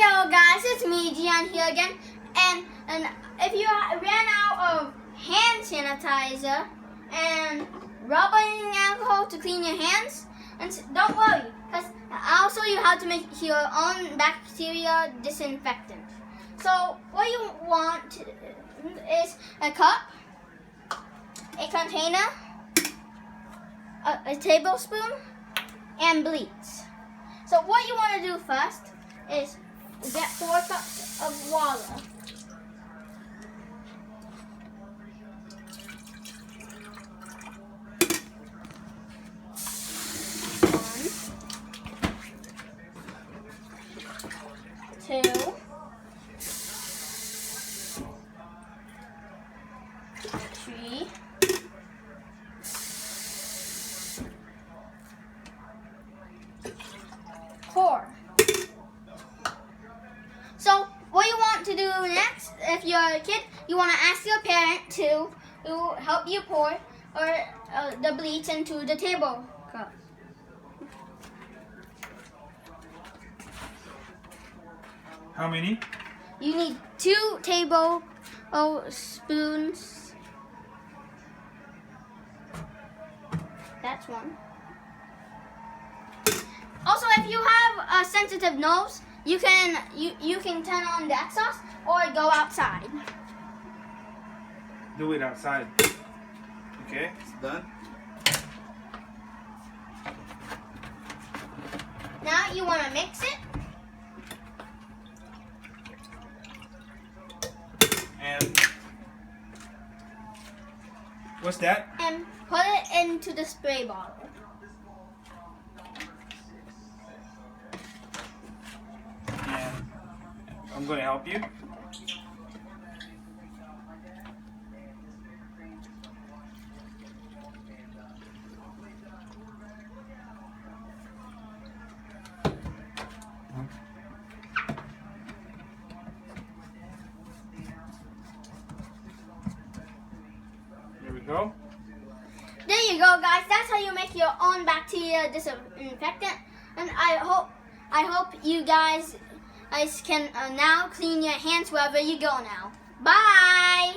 Yo guys, it's me Gian here again, and if you ran out of hand sanitizer and rubbing alcohol to clean your hands, and don't worry, because I'll show you how to make your own bacteria disinfectant. So what you want is a cup, a container, a tablespoon, and bleach. So what you want to do first is get 4 cups of water. One, 2, 3, 4. So what you want to do next, if you're a kid, you want to ask your parent to help you pour the bleach into the table cup. How many? You need 2 tablespoons. That's one. Also, if you have a sensitive nose, you can turn on the exhaust or go outside. Do it outside. Okay, it's done. Now you want to mix it. And what's that? And put it into the spray bottle. And I'm going to help you. There we go. There you go, guys. That's how you make your own bacteria disinfectant. And I hope you guys can now clean your hands wherever you go now. Bye!